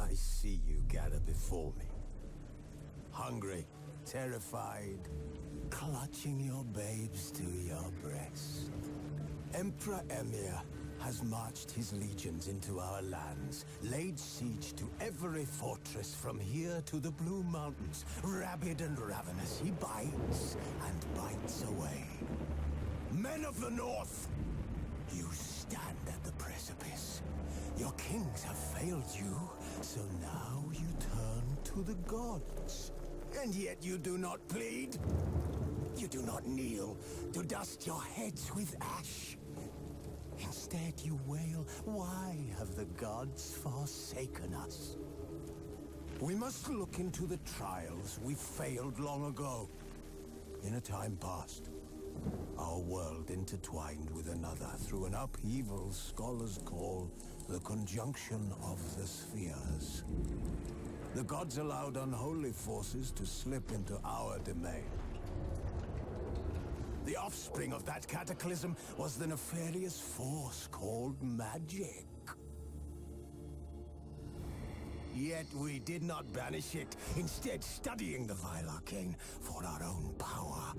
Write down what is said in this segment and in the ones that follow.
I see you gather before me. Hungry, terrified, clutching your babes to your breast. Emperor Emir has marched his legions into our lands, laid siege to every fortress from here to the Blue Mountains. Rabid and ravenous, he bites and bites away. Men of the North, you stand at the precipice. Your kings have failed you, so now you turn to the gods. And yet you do not plead. You do not kneel to dust your heads with ash. Instead you wail, why have the gods forsaken us? We must look into the trials we failed long ago. In a time past, our world intertwined with another through an upheaval scholars call the conjunction of the spheres. The gods allowed unholy forces to slip into our domain. The offspring of that cataclysm was the nefarious force called magic. Yet we did not banish it, instead studying the vile arcane for our own power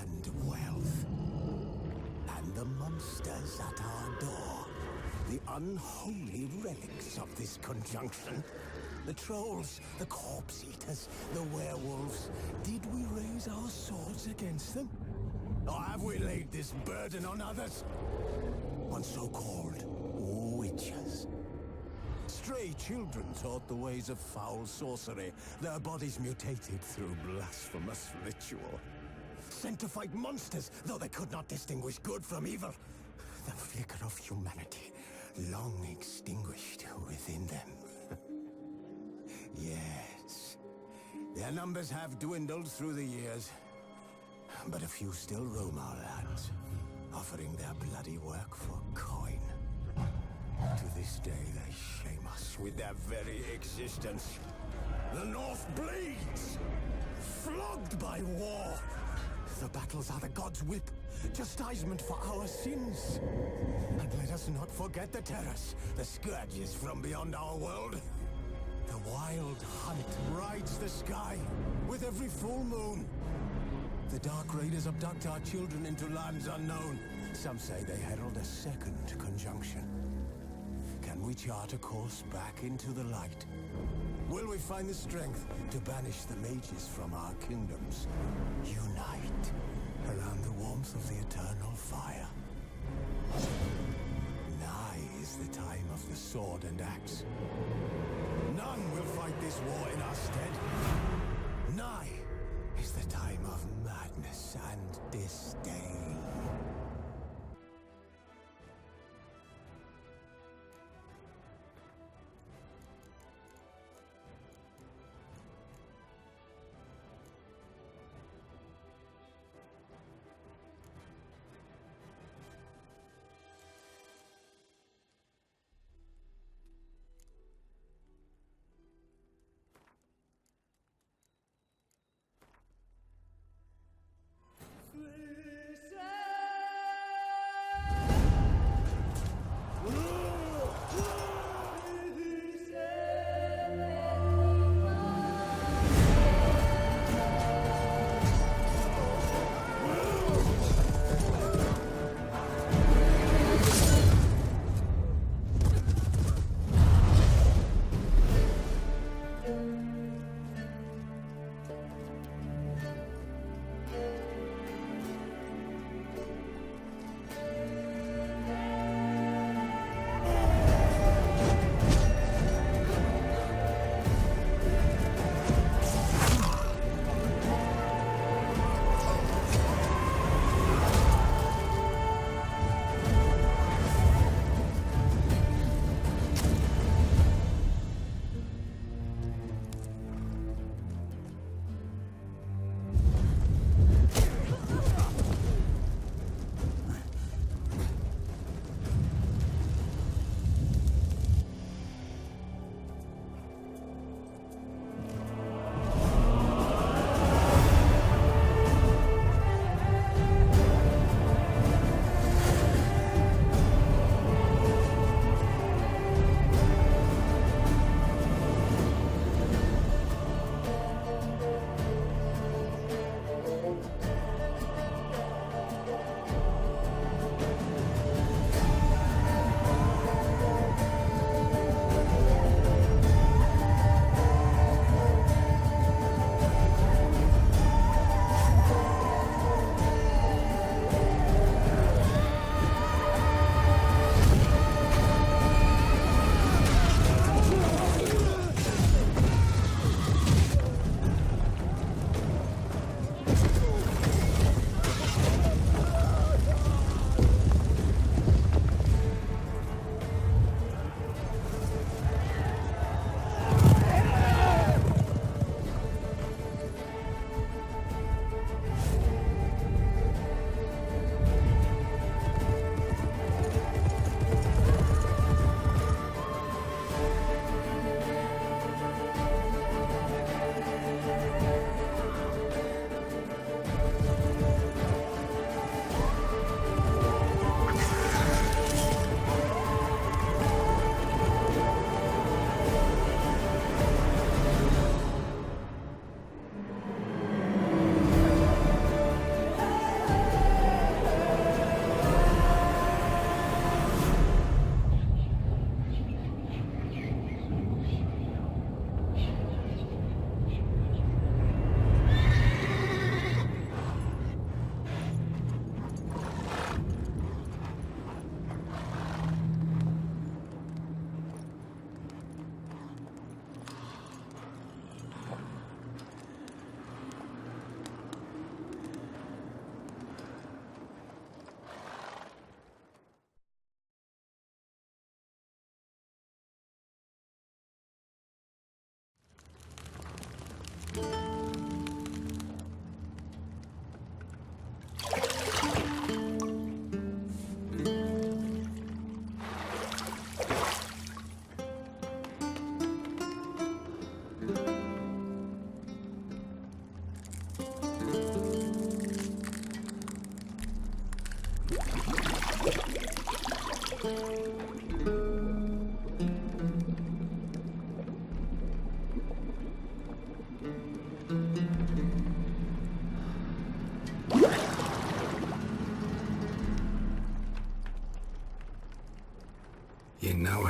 and wealth. And the monsters at our door, the unholy relics of this conjunction. The trolls, the corpse eaters, the werewolves. Did we raise our swords against them? Or have we laid this burden on others? On so-called witches. Stray children taught the ways of foul sorcery, their bodies mutated through blasphemous ritual. Sent to fight monsters, though they could not distinguish good from evil. The flicker of humanity, long extinguished within them. Yes, their numbers have dwindled through the years. But a few still roam our lands, offering their bloody work for coin. To this day, they shame us with their very existence. The North bleeds, flogged by war. The battles are the gods' whip, chastisement for our sins. And let us not forget the terrors, the scourges from beyond our world. The wild hunt rides the sky with every full moon. The Dark Raiders abduct our children into lands unknown. Some say they herald a second conjunction. Can we chart a course back into the light? Will we find the strength to banish the mages from our kingdoms? Unite around the warmth of the eternal fire. Nigh is the time of the sword and axe. None will fight this war in our stead. Nigh is the time of madness and disdain. Flame.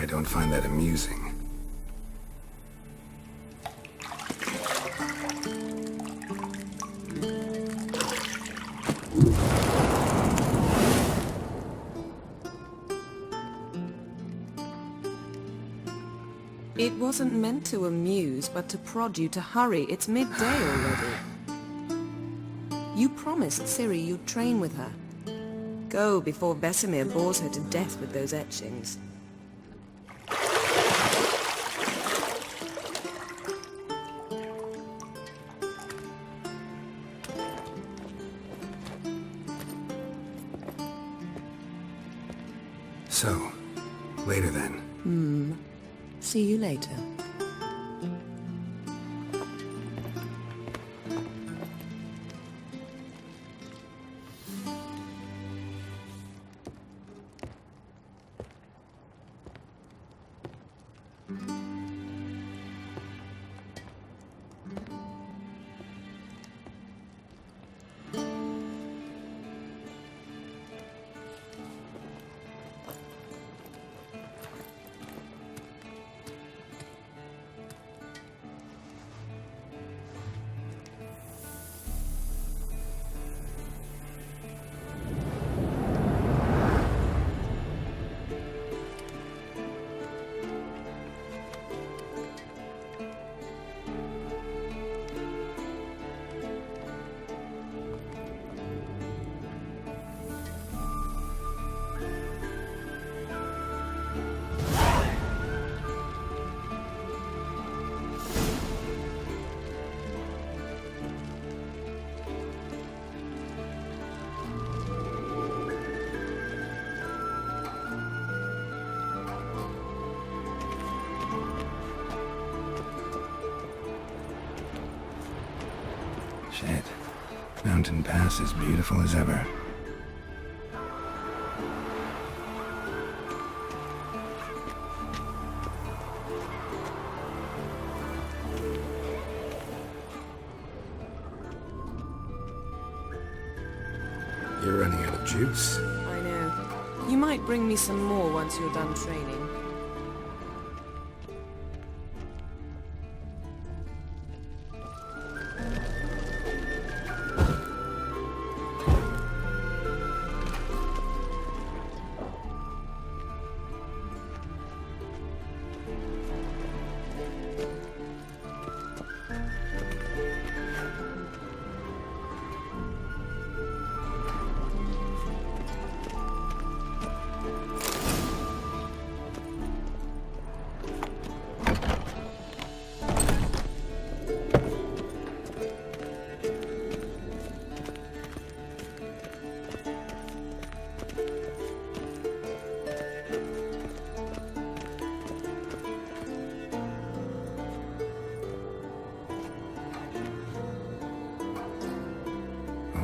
I don't find that amusing. It wasn't meant to amuse, but to prod you to hurry. It's midday already. You promised Ciri you'd train with her. Go before Vesemir bores her to death with those etchings. So, later then. See you later. Shit. Mountain Pass as beautiful as ever. You're running out of juice. I know. You might bring me some more once you're done training.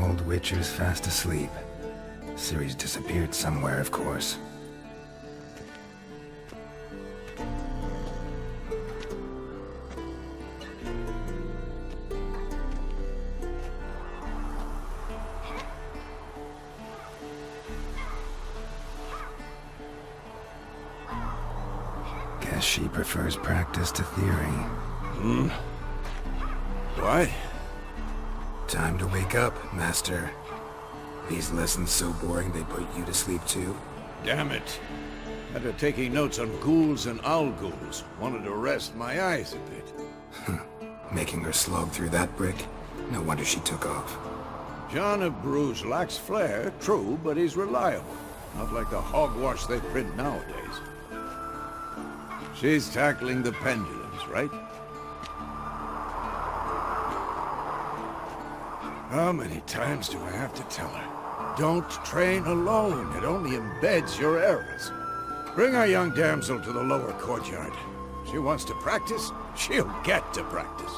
Old Witcher's fast asleep. Ciri's disappeared somewhere, of course. Guess she prefers practice to theory. What? Time to wake up, Master. These lessons so boring they put you to sleep too? Damn it. After taking notes on ghouls and owl ghouls, wanted to rest my eyes a bit. Making her slog through that brick? No wonder she took off. John of Bruges lacks flair, true, but he's reliable. Not like the hogwash they print nowadays. She's tackling the pendulums, right? How many times do I have to tell her? Don't train alone. It only embeds your errors. Bring our young damsel to the lower courtyard. She wants to practice, she'll get to practice.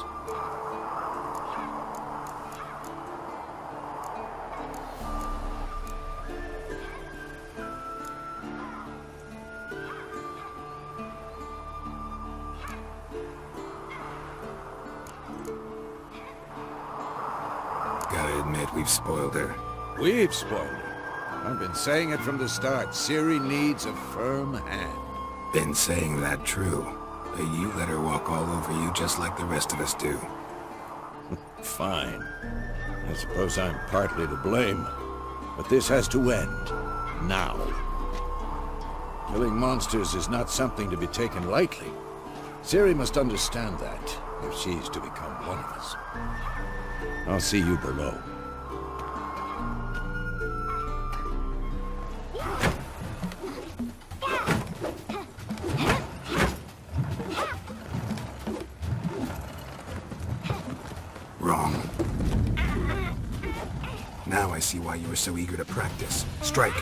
Gotta admit, we've spoiled her. We've spoiled her. I've been saying it from the start. Ciri needs a firm hand. Been saying that true. But you let her walk all over you just like the rest of us do. Fine. I suppose I'm partly to blame. But this has to end. Now. Killing monsters is not something to be taken lightly. Ciri must understand that, if she's to become one of us. I'll see you below. Wrong. Now I see why you were so eager to practice. Strike.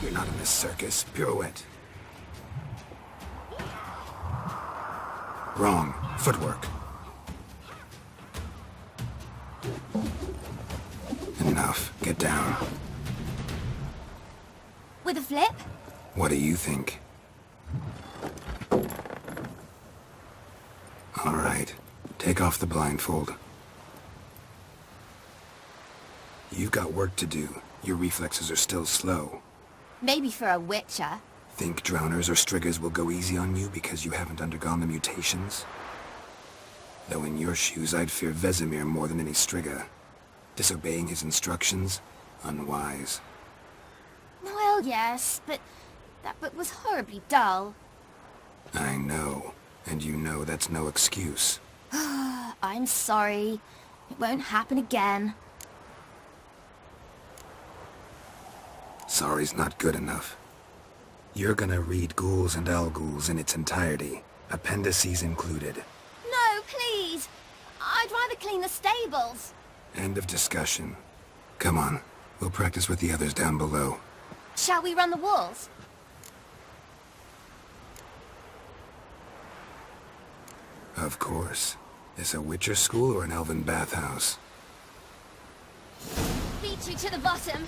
You're not in this circus. Pirouette. Wrong. Footwork. Enough. Get down. With a flip? What do you think? All right. Take off the blindfold. You've got work to do. Your reflexes are still slow. Maybe for a witcher. Think drowners or striggers will go easy on you because you haven't undergone the mutations? Though in your shoes, I'd fear Vesemir more than any strigger. Disobeying his instructions? Unwise. Well, yes, but that book was horribly dull. I know. And you know that's no excuse. I'm sorry. It won't happen again. Sorry's not good enough. You're gonna read Ghouls and Al-Ghouls in its entirety, appendices included. No, please! I'd rather clean the stables. End of discussion. Come on, we'll practice with the others down below. Shall we run the walls? Of course. This a Witcher school or an elven bathhouse? Beat you to the bottom.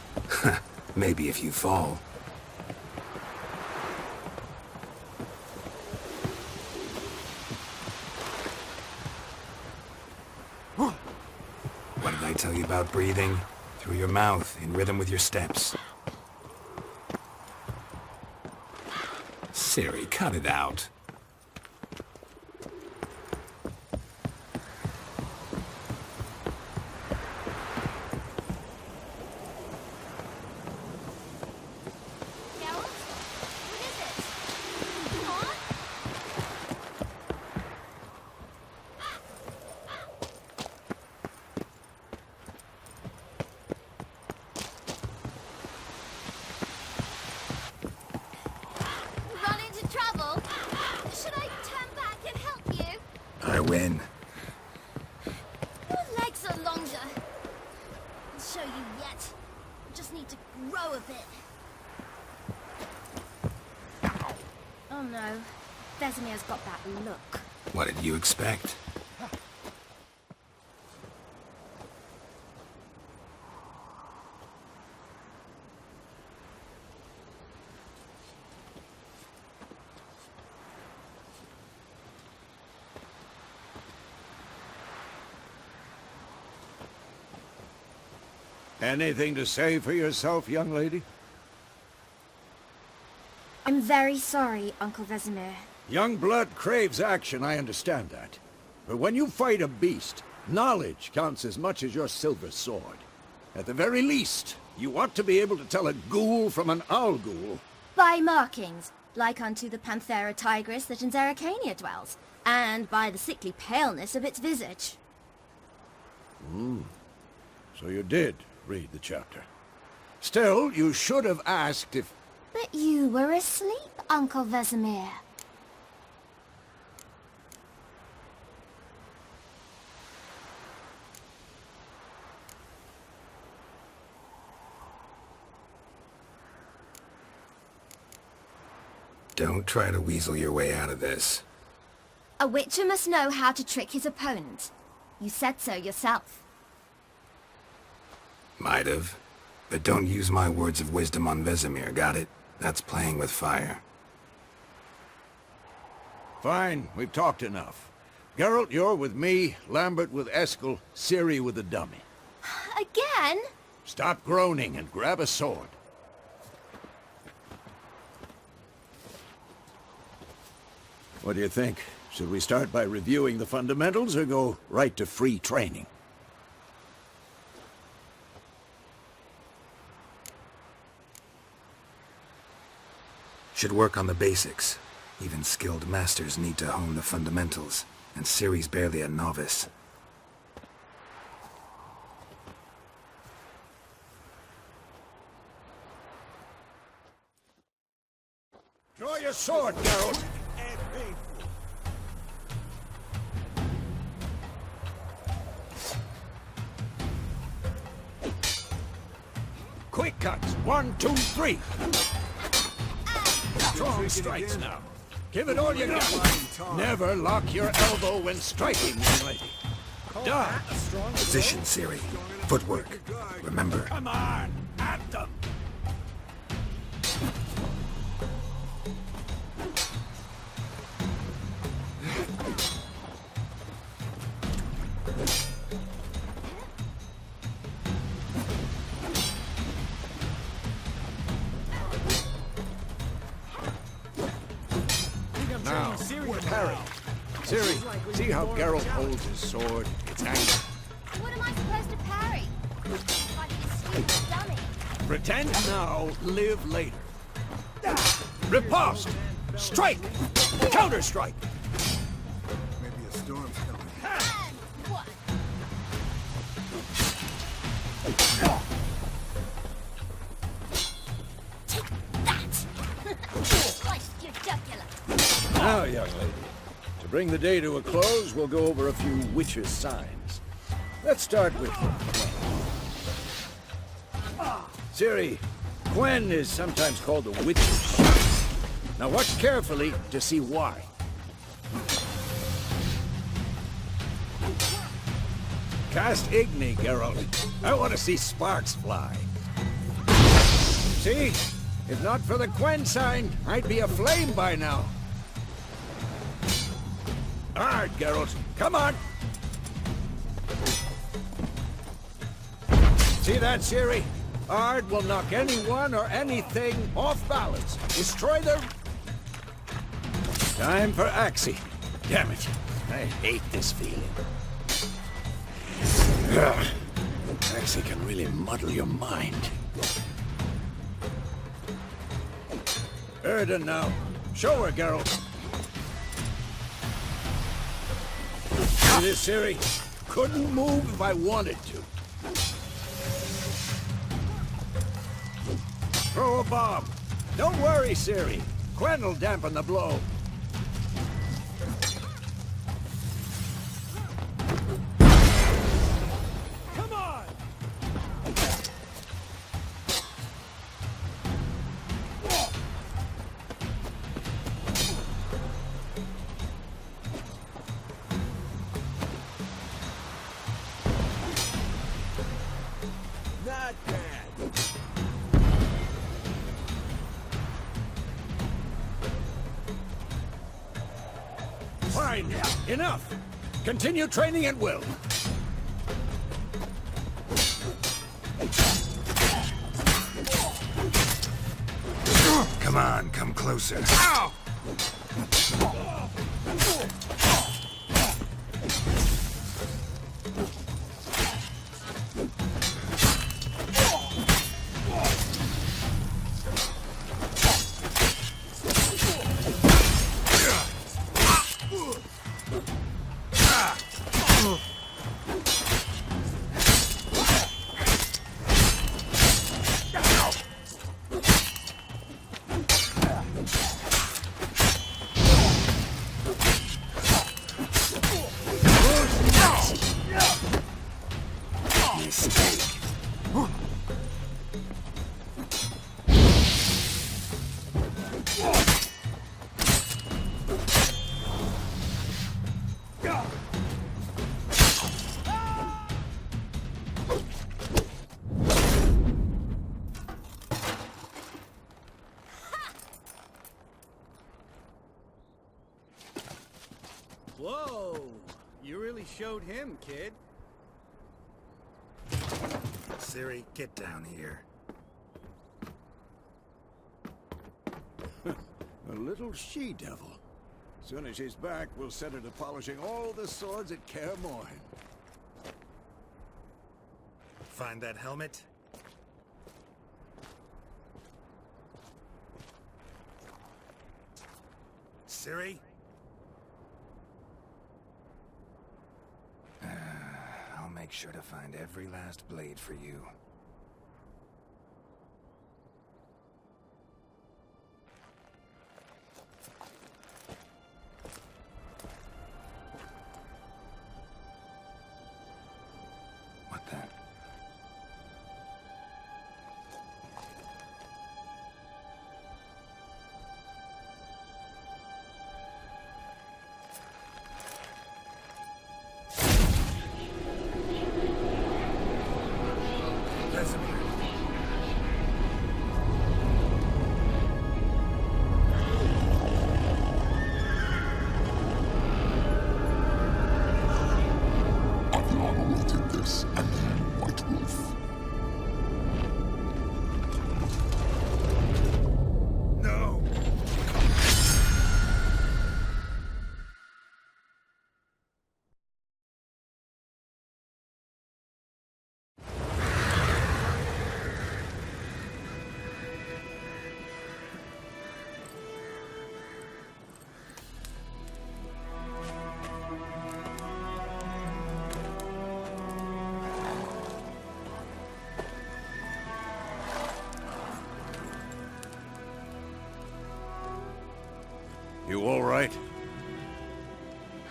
Maybe if you fall. What did I tell you about breathing? Through your mouth, in rhythm with your steps. Ciri, cut it out. Geralt? What is it? Come on. Run into trouble? Should I turn back and help you? I win. Your legs are longer. I'll show you yet. I just need to grow a bit. Oh no. Vesemir's got that look. What did you expect? Anything to say for yourself, young lady? I'm very sorry, Uncle Vesemir. Young blood craves action, I understand that. But when you fight a beast, knowledge counts as much as your silver sword. At the very least, you ought to be able to tell a ghoul from an owl-ghoul. By markings, like unto the Panthera tigris that in Zerrikania dwells, and by the sickly paleness of its visage. So you did read the chapter. Still, you should have asked if... But you were asleep, Uncle Vesemir. Don't try to weasel your way out of this. A witcher must know how to trick his opponent. You said so yourself. Might have. But don't use my words of wisdom on Vesemir, got it? That's playing with fire. Fine, we've talked enough. Geralt, you're with me, Lambert with Eskel, Ciri with the dummy. Again? Stop groaning and grab a sword. What do you think? Should we start by reviewing the fundamentals or go right to free training? Should work on the basics. Even skilled masters need to hone the fundamentals, and Ciri's barely a novice. Draw your sword, Geralt! Quick cuts! 1, 2, 3! Strong strikes now. Give it all you got. Never lock your elbow when striking, young lady. Done. Position, Ciri. Footwork. Remember. Come on! At them! Now, parry. Ciri, see how Geralt holds his sword? It's angry. What am I supposed to parry? Like this stupid dummy. Pretend now, live later. Riposte! Strike! Counter-strike! Maybe a storm's coming. And what? Take that! Sliced your jugular. Now, young lady, to bring the day to a close, we'll go over a few witches' signs. Let's start with Ciri, Gwen is sometimes called the witch's shot. Now watch carefully to see why. Cast Igni, Geralt. I want to see sparks fly. See? If not for the Gwen sign, I'd be aflame by now. Hard, Geralt. Come on! See that, Ciri? Ard will knock anyone or anything off balance. Destroy the... Time for Axie. Damn it. I hate this feeling. Ugh. Axie can really muddle your mind. Erden now. Show her, Geralt. See this, Ciri? Couldn't move if I wanted to. Throw a bomb. Don't worry, Ciri. Gwen will dampen the blow. Come on! Not bad. Fine. Enough. Continue training at will. Come on, come closer. Ow! Mistake. Whoa! You really showed him, kid. Ciri, get down here. A little she-devil. Soon as she's back, we'll set her to polishing all the swords at Kaer Morhen. Find that helmet? Ciri? I'll make sure to find every last blade for you. What then? You all right?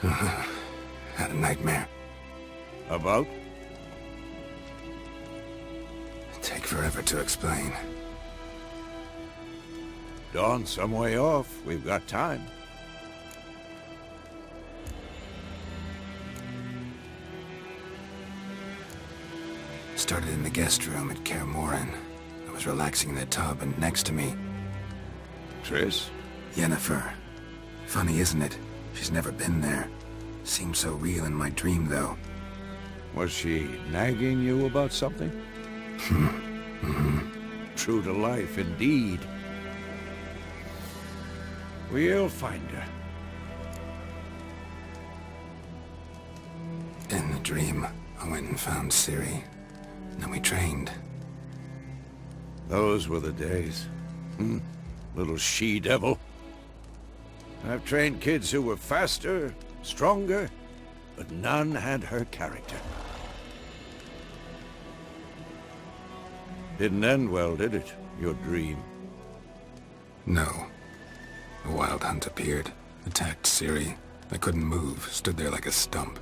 Had a nightmare. About? Take forever to explain. Dawn's some way off. We've got time. Started in the guest room at Kaer Morhen. I was relaxing in the tub, and next to me, Triss? Yennefer. Funny, isn't it? She's never been there. Seemed so real in my dream, though. Was she nagging you about something? True to life, indeed. We'll find her. In the dream, I went and found Ciri. Then we trained. Those were the days. Little she-devil. I've trained kids who were faster, stronger, but none had her character. Didn't end well, did it? Your dream? No. A wild hunt appeared, attacked Ciri. I couldn't move, stood there like a stump.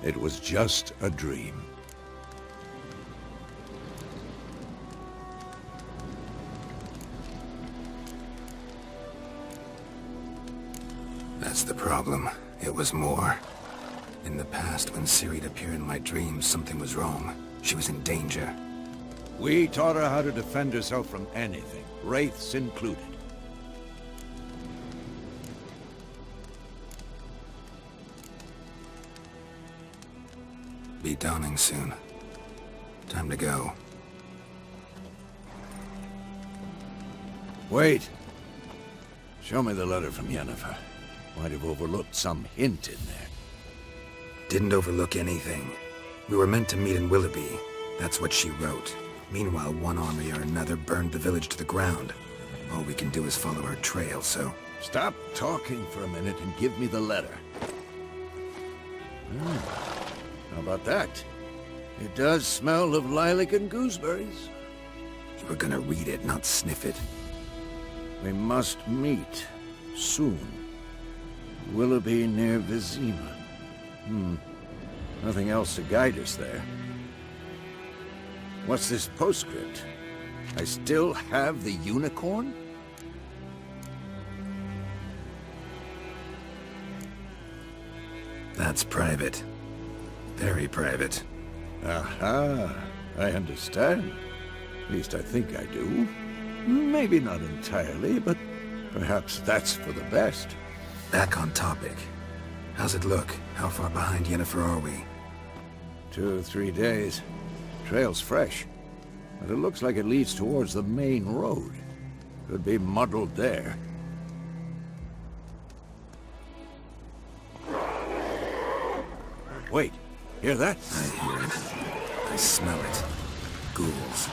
It was just a dream. That's the problem. It was more. In the past, when Ciri'd appear in my dreams, something was wrong. She was in danger. We taught her how to defend herself from anything, wraiths included. Be dawning soon. Time to go. Wait. Show me the letter from Yennefer. Might have overlooked some hint in there. Didn't overlook anything. We were meant to meet in Willoughby. That's what she wrote. Meanwhile, one army or another burned the village to the ground. All we can do is follow her trail, so... Stop talking for a minute and give me the letter. How about that? It does smell of lilac and gooseberries. You were gonna read it, not sniff it. We must meet. Soon. Willoughby near Vizima. Nothing else to guide us there. What's this postscript? I still have the unicorn? That's private. Very private. Aha, I understand. At least I think I do. Maybe not entirely, but Perhaps that's for the best. Back on topic. How's it look? How far behind Yennefer are we? 2 or 3 days. Trail's fresh, but it looks like it leads towards the main road. Could be muddled there. Wait, hear that? I hear it. I smell it. Ghouls.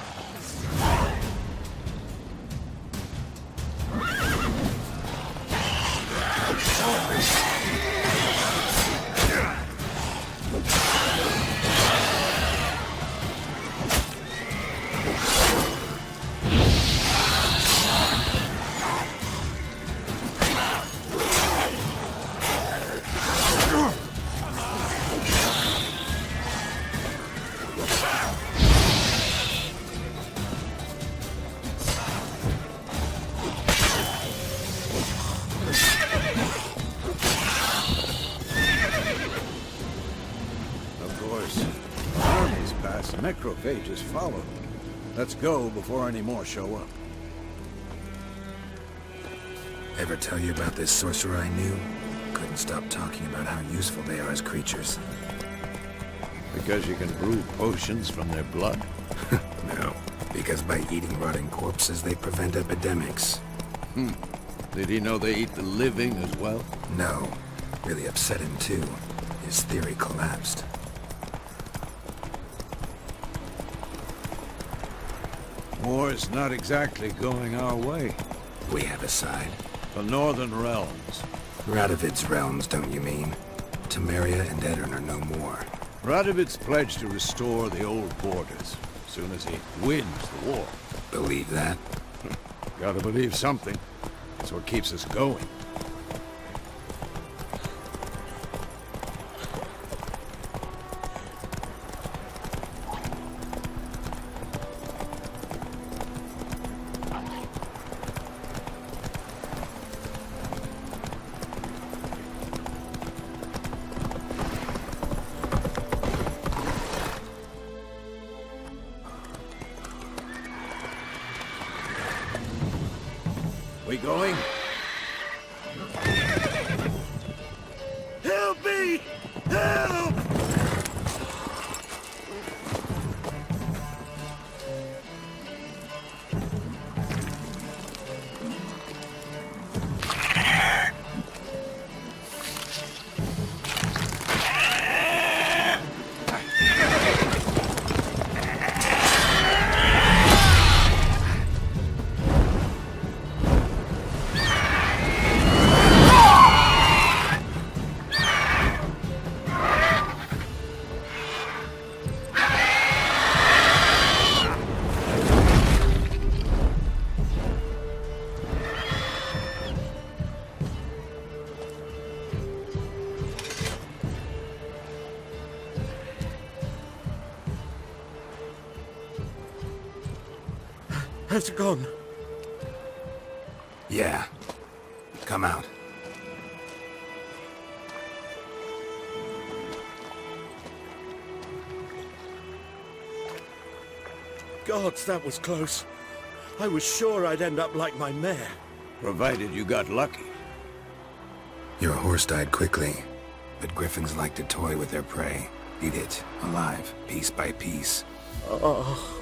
Necrophages follow. Let's go before any more show up. Ever tell you about this sorcerer I knew? Couldn't stop talking about how useful they are as creatures. Because you can brew potions from their blood? No, because by eating rotting corpses, they prevent epidemics. Did he know they eat the living as well? No. Really upset him, too. His theory collapsed. War's not exactly going our way. We have a side. The Northern Realms. Radovid's realms, don't you mean? Temeria and Edirn are no more. Radovid's pledged to restore the old borders, as soon as he wins the war. Believe that? Gotta believe something. That's what keeps us going. We going? Help me! Help! Has it gone? Yeah. Come out. Gods, that was close. I was sure I'd end up like my mare. Provided you got lucky. Your horse died quickly, but griffins like to toy with their prey. Eat it, alive, piece by piece. Oh.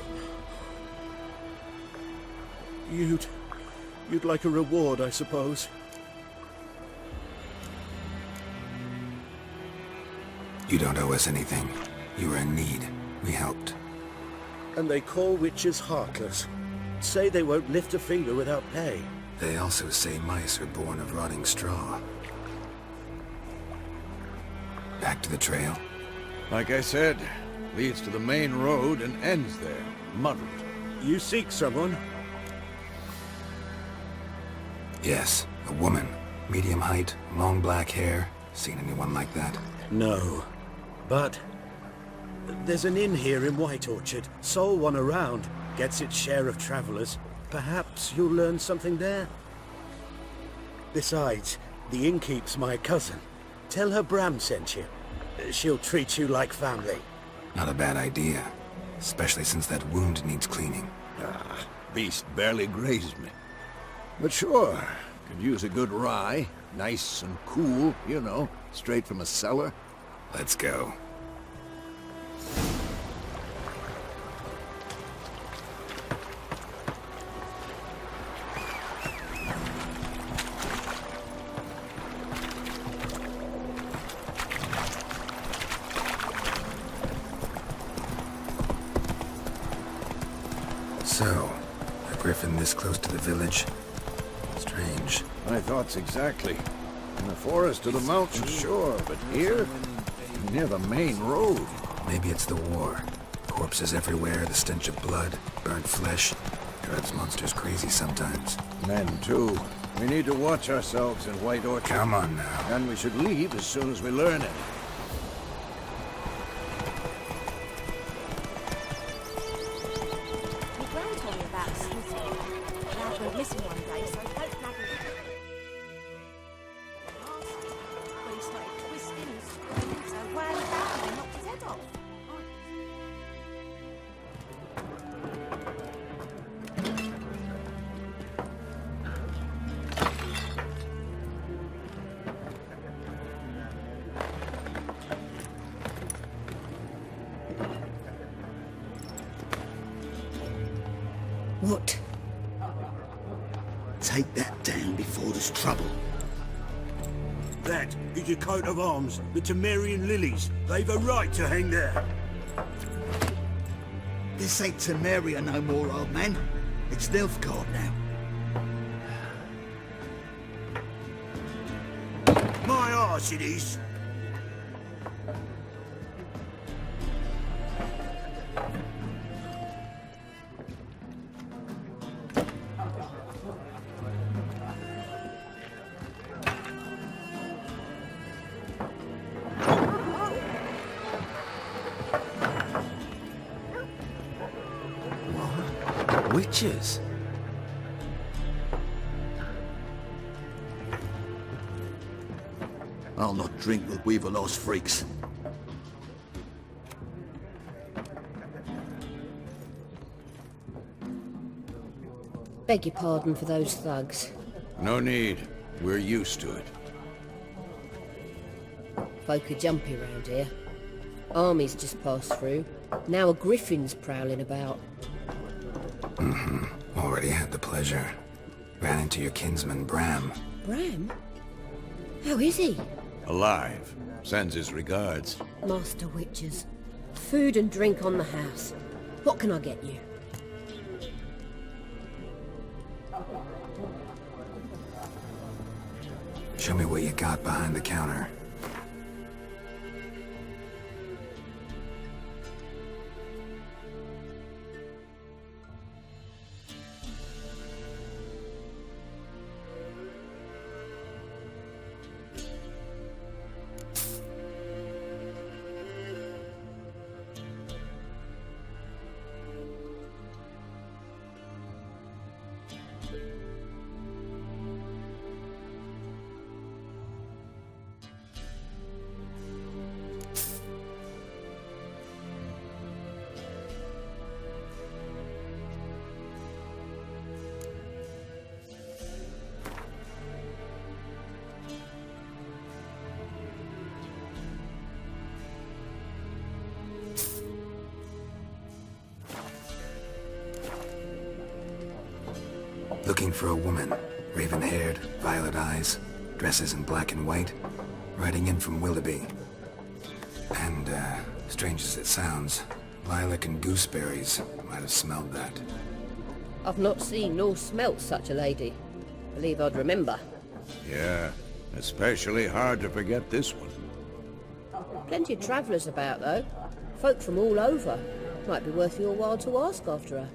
You'd like a reward, I suppose. You don't owe us anything. You were in need. We helped. And they call witches heartless. Say they won't lift a finger without pay. They also say mice are born of rotting straw. Back to the trail? Like I said, leads to the main road and ends there, muddled. You seek someone? Yes, a woman. Medium height, long black hair. Seen anyone like that? No. But there's an inn here in White Orchard. Sole one around. Gets its share of travelers. Perhaps you'll learn something there? Besides, the innkeep's my cousin. Tell her Bram sent you. She'll treat you like family. Not a bad idea. Especially since that wound needs cleaning. Beast barely grazed me. But sure, Could use a good rye. Nice and cool, you know, straight from a cellar. Let's go. So, a griffin this close to the village? Strange. My thoughts exactly. In the forest or the mountains, sure, but here? Near the main road. Maybe it's the war. Corpses everywhere, the stench of blood, burnt flesh. Drives monsters crazy sometimes. Men, too. We need to watch ourselves in White Orchard. Come on now. And we should leave as soon as we learn it. My gran told me about Snitty. Dad went missing one day, so don't have him. But he started twisting and screaming, so ran about and they knocked his head off. What? Take that down before there's trouble. That is a coat of arms, the Temerian lilies. They've a right to hang there. This ain't Temeria no more, old man. It's Nilfgaard now. My arse it is. Witches? I'll not drink with Weaverlost freaks. Beg your pardon for those thugs. No need. We're used to it. Folk are jumpy round here. Armies just passed through. Now a griffin's prowling about. Already had the pleasure. Ran into your kinsman, Bram. Bram? How is he? Alive. Sends his regards. Master Witches. Food and drink on the house. What can I get you? Show me what you got behind the counter. Looking for a woman. Raven-haired, violet eyes, dresses in black and white. Riding in from Willoughby. And, strange as it sounds, lilac and gooseberries. Might have smelled that. I've not seen nor smelt such a lady. Believe I'd remember. Yeah, especially hard to forget this one. Plenty of travellers about, though. Folk from all over. Might be worth your while to ask after her.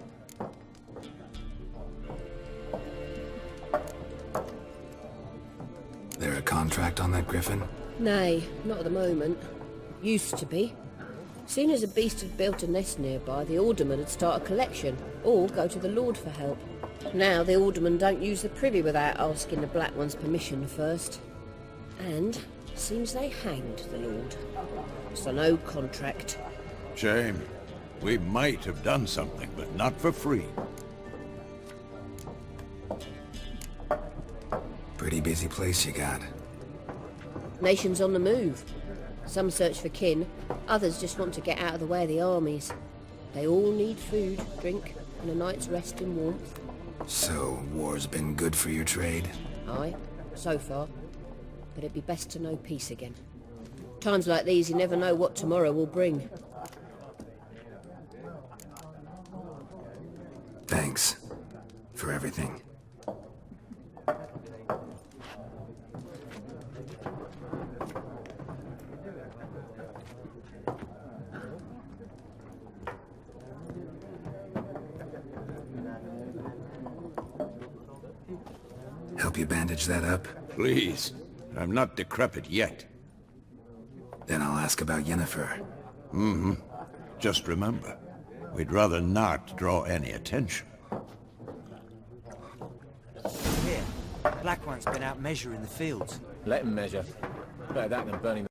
There a contract on that griffin? Nay, not at the moment. Used to be. Soon as a beast had built a nest nearby, the alderman would start a collection, or go to the Lord for help. Now the alderman don't use the privy without asking the Black One's permission first. And seems they hanged the Lord. So no contract. Shame. We might have done something, but not for free. Pretty busy place you got. Nations on the move. Some search for kin, others just want to get out of the way of the armies. They all need food, drink, and a night's rest in warmth. So, war's been good for your trade? Aye, so far. But it'd be best to know peace again. Times like these, you never know what tomorrow will bring. Thanks. For everything. Help you bandage that up? Please. I'm not decrepit yet. Then I'll ask about Yennefer. Mm-hmm. Just remember, we'd rather not draw any attention. Here, Black One's been out measuring the fields. Let him measure. Better that than burning